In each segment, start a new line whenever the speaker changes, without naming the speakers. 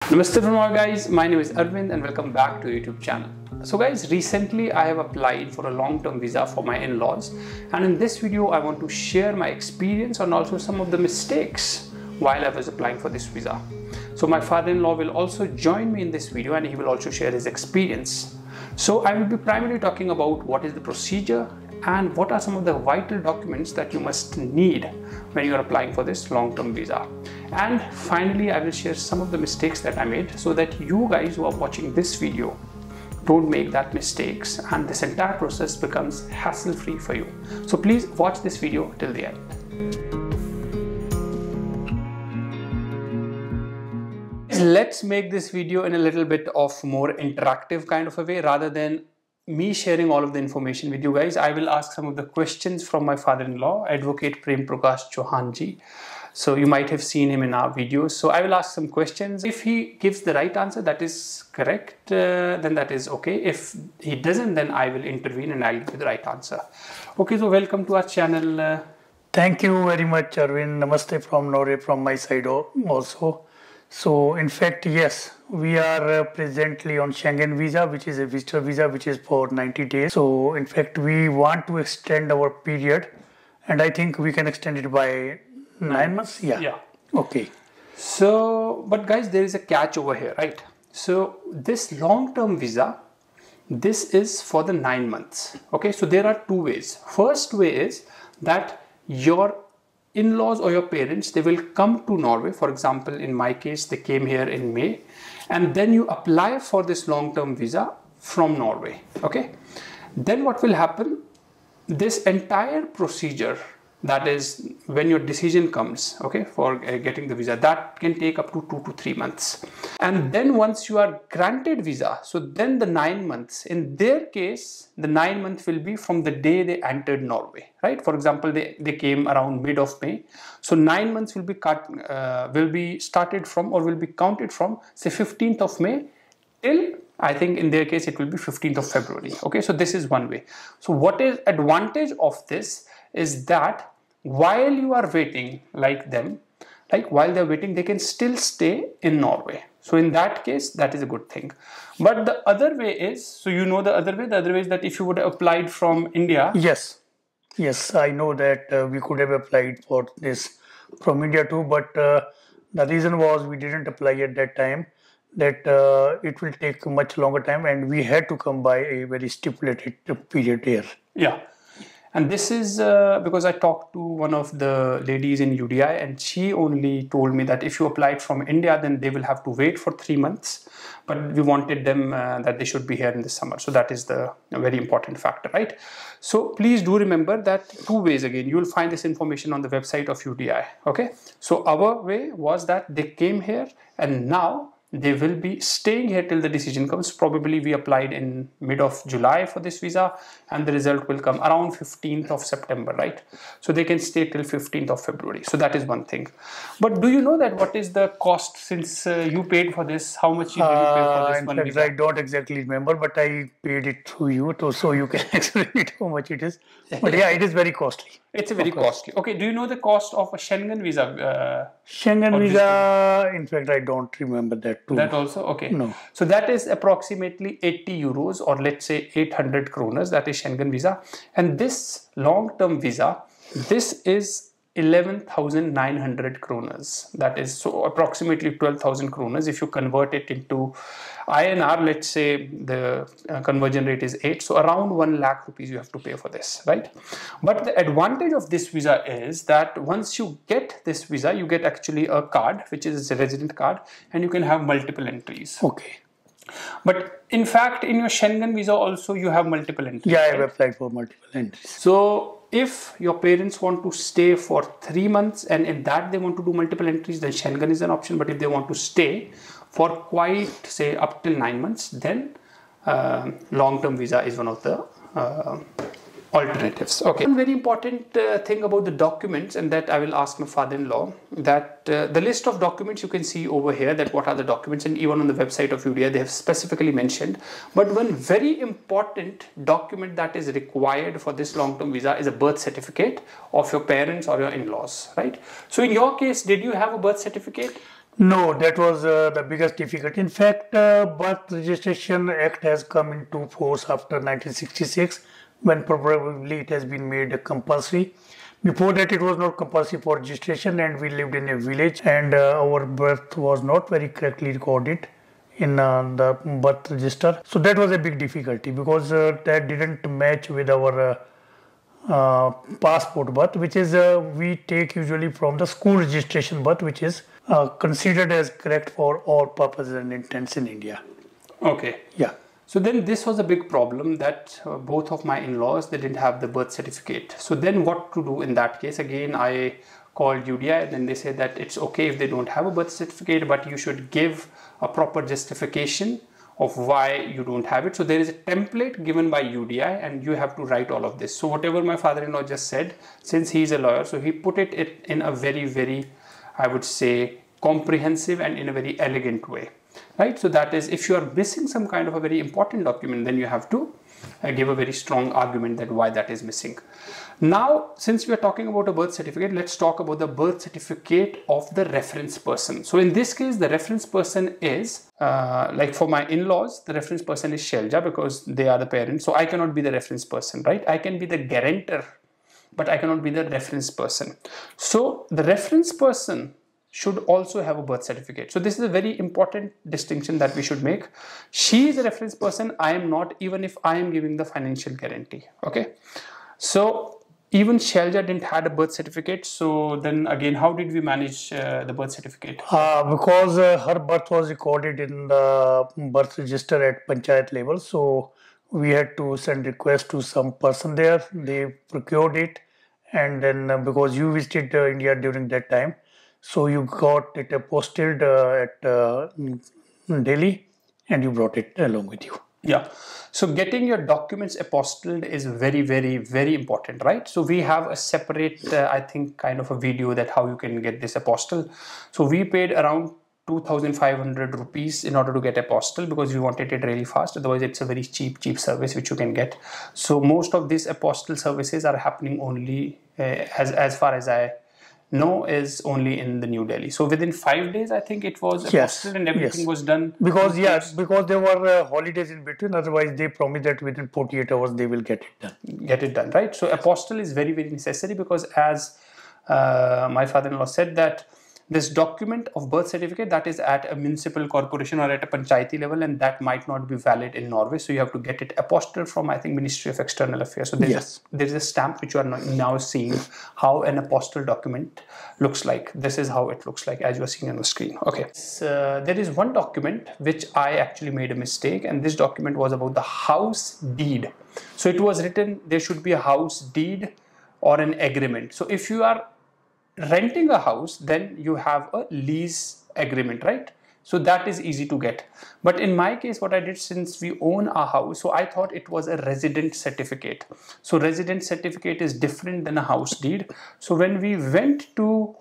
Namaste from all guys, my name is Arvind and welcome back to YouTube channel. So guys, recently I have applied for a long-term visa for my in-laws, and in this video I want to share my experience and also some of the mistakes while I was applying for this visa. So my father-in-law will also join me in this video and he will also share his experience. So I will be primarily talking about what is the procedure and what are some of the vital documents that you must need when you are applying for this long-term visa. And finally, I will share some of the mistakes that I made so that you guys who are watching this video don't make that mistakes and this entire process becomes hassle-free for you. So please watch this video till the end. Let's make this video in a little bit of more interactive kind of a way rather than me sharing all of the information with you guys. I will ask some of the questions from my father-in-law, Advocate Prem Prakash Chauhan ji. So you might have seen him in our videos. So I will ask some questions. If he gives the right answer, that is correct, then that is okay. If he doesn't, then I will intervene and I'll give the right answer. Okay, so welcome to our channel.
Thank you very much, Arvind. Namaste from Norway from my side also. So in fact, yes, we are presently on Schengen visa, which is a visitor visa, which is for 90 days. So in fact, we want to extend our period, and I think we can extend it by 9 months. Yeah. Okay.
So, but guys, there is a catch over here, right? So this long-term visa, this is for the 9 months. Okay. So there are two ways. First way is that your in-laws or your parents, they will come to Norway. For example, in my case, they came here in May, and then you apply for this long-term visa from Norway. Okay. Then what will happen? This entire procedure, that is when your decision comes, okay, for getting the visa, that can take up to 2 to 3 months. And then once you are granted visa, so then the 9 months, in their case, the 9 months will be from the day they entered Norway, right? For example, they came around mid of May. So 9 months will be started from, or will be counted from, say 15th of May till, I think in their case, it will be 15th of February. Okay, so this is one way. So what is advantage of this is that while you are waiting like them, like while they're waiting, they can still stay in Norway. So in that case, that is a good thing. But the other way is, so you know the other way is that if you would have applied from India.
Yes, I know that we could have applied for this from India too, but the reason was we didn't apply at that time, that it will take much longer time and we had to come by a very stipulated period here.
Yeah. And this is because I talked to one of the ladies in UDI and she only told me that if you applied from India, then they will have to wait for 3 months. But we wanted them that they should be here in the summer. So that is the very important factor, right? So please do remember that two ways again. You will find this information on the website of UDI. Okay. So our way was that they came here and now they will be staying here till the decision comes. Probably we applied in mid of July for this visa and the result will come around 15th of September, right? So they can stay till 15th of February. So that is one thing. But do you know that what is the cost since you paid for this? How much did you pay for this one visa?
I don't exactly remember, but I paid it through you so you can explain it how much it is. But yeah, it is very costly.
It's a very costly. Okay, do you know the cost of a Schengen visa?
Schengen visa, in fact, I don't remember that too.
That also? Okay.
No.
So that is approximately 80 euros or let's say 800 kroners. That is Schengen visa. And this long-term visa, this is 11,900 kroners. That is so approximately 12,000 kroners. If you convert it into INR, let's say the conversion rate is 8. So around 1 lakh rupees you have to pay for this, right? But the advantage of this visa is that once you get this visa, you get actually a card, which is a resident card, and you can have multiple entries.
Okay.
But in fact, in your Schengen visa also, you have multiple entries.
Yeah, I have applied for multiple entries.
So if your parents want to stay for 3 months and if that they want to do multiple entries, then Schengen is an option. But if they want to stay for quite, say, up till 9 months, then long-term visa is one of the alternatives. Okay. One very important thing about the documents, and that I will ask my father-in-law, that the list of documents you can see over here, that what are the documents, and even on the website of UDI they have specifically mentioned. But one very important document that is required for this long-term visa is a birth certificate of your parents or your in-laws, right? So in your case, did you have a birth certificate?
No, that was the biggest difficulty. In fact, Birth Registration Act has come into force after 1966, when probably it has been made compulsory. Before that, it was not compulsory for registration, and we lived in a village, and our birth was not very correctly recorded in the birth register. So that was a big difficulty, because that didn't match with our passport birth, which is we take usually from the school registration birth, which is considered as correct for all purposes and intents in India.
Okay.
Yeah.
So then this was a big problem, that both of my in-laws, they didn't have the birth certificate. So then what to do in that case? Again, I called UDI, and then they said that it's okay if they don't have a birth certificate, but you should give a proper justification of why you don't have it. So there is a template given by UDI, and you have to write all of this. So whatever my father-in-law just said, since he's a lawyer, so he put it in a very, very, I would say, comprehensive and in a very elegant way. Right, so that is, if you are missing some kind of a very important document, then you have to give a very strong argument that why that is missing. Now, since we are talking about a birth certificate, let's talk about the birth certificate of the reference person. So in this case, the reference person is, like for my in-laws, the reference person is Shailja, because they are the parents. So I cannot be the reference person, right? I can be the guarantor, but I cannot be the reference person. So the reference person should also have a birth certificate. So this is a very important distinction that we should make. She is a reference person, I am not, even if I am giving the financial guarantee. Okay, so even Shailja didn't had a birth certificate. So then again, how did we manage the birth certificate?
Because her birth was recorded in the birth register at panchayat level, so we had to send request to some person there. They procured it, and then because you visited India during that time, so you got it posted at Delhi, and you brought it along with you.
Yeah. So getting your documents apostilled is very, very, very important, right? So we have a separate, I think, kind of a video that how you can get this apostille. So we paid around 2,500 rupees in order to get apostille, because we wanted it really fast. Otherwise, it's a very cheap service which you can get. So most of these apostille services are happening only, as far as I know, is only in the New Delhi. So within 5 days, I think it was apostilled and everything was done.
Because because there were holidays in between. Otherwise, they promised that within 48 hours they will get it done.
Get it done, right? So apostille is very, very necessary, because as my father-in-law said, that this document of birth certificate, that is at a municipal corporation or at a panchayati level, and that might not be valid in Norway. So you have to get it apostilled from, I think, Ministry of External Affairs. So there's a stamp which you are now seeing how an apostille document looks like. This is how it looks like as you are seeing on the screen. Okay. So, there is one document which I actually made a mistake, and this document was about the house deed. So it was written there should be a house deed or an agreement. So if you are renting a house, then you have a lease agreement, right? So that is easy to get. But in my case, what I did, since we own a house, so I thought it was a resident certificate. So resident certificate is different than a house deed. So when we went to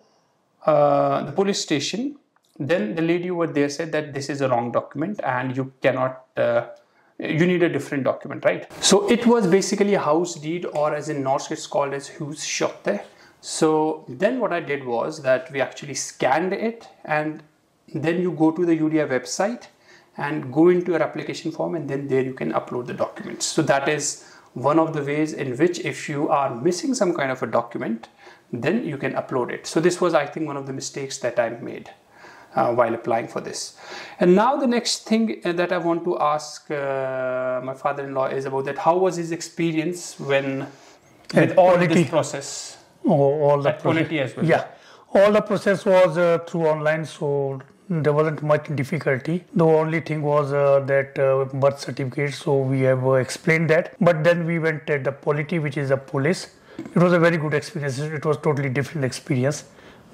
the police station, then the lady over there said that this is a wrong document and you cannot, you need a different document, right? So it was basically a house deed, or as in Norse it's called as husskjøtte. So then what I did was that we actually scanned it, and then you go to the UDI website and go into your application form, and then there you can upload the documents. So that is one of the ways in which, if you are missing some kind of a document, then you can upload it. So this was, I think, one of the mistakes that I made while applying for this. And now the next thing that I want to ask my father-in-law is about that. How was his experience when with all this process?
All the
quality as well.
Yeah, all the process was through online, so there wasn't much difficulty. The only thing was that birth certificate, so we have explained that. But then we went at the polity, which is the police. It was a very good experience. It was totally different experience.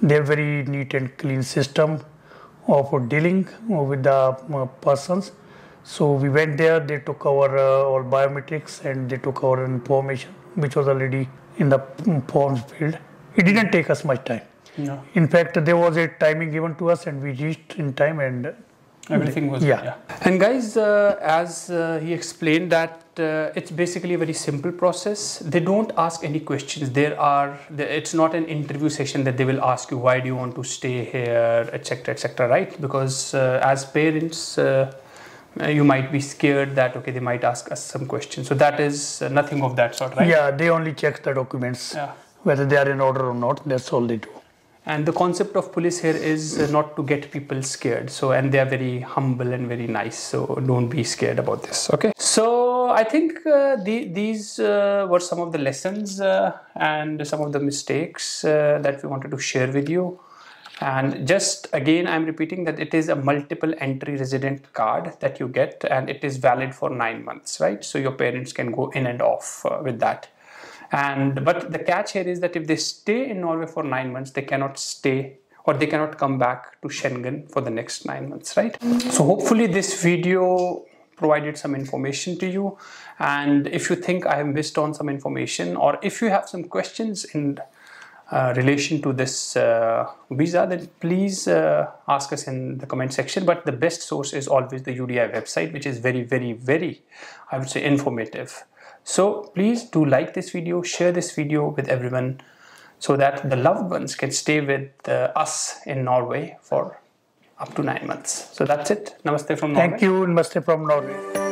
They're very neat and clean system of dealing with the persons. So we went there, they took our all biometrics, and they took our information, which was already in the forms filled. It didn't take us much time.
No.
In fact, there was a timing given to us, and we reached in time, and
Everything was
yeah.
And guys, as he explained that it's basically a very simple process. They don't ask any questions. It's not an interview session that they will ask you why do you want to stay here, etc., etc. Right? Because as parents, you might be scared that okay, they might ask us some questions. So that is nothing of that sort, right?
Yeah, they only check the documents, whether they are in order or not. That's all they do.
And the concept of police here is not to get people scared. So, and they are very humble and very nice. So don't be scared about this. Okay. So I think these were some of the lessons and some of the mistakes that we wanted to share with you. And just again, I'm repeating that it is a multiple entry resident card that you get, and it is valid for 9 months, right? So your parents can go in and off with that. But the catch here is that if they stay in Norway for 9 months, they cannot stay or they cannot come back to Schengen for the next 9 months, right? So hopefully this video provided some information to you. And if you think I have missed on some information, or if you have some questions in relation to this visa, then please ask us in the comment section. But the best source is always the UDI website, which is very, very, very, I would say, informative. So please do like this video, share this video with everyone so that the loved ones can stay with us in Norway for up to 9 months. So that's it. Namaste from Norway.
Thank you. Namaste from Norway.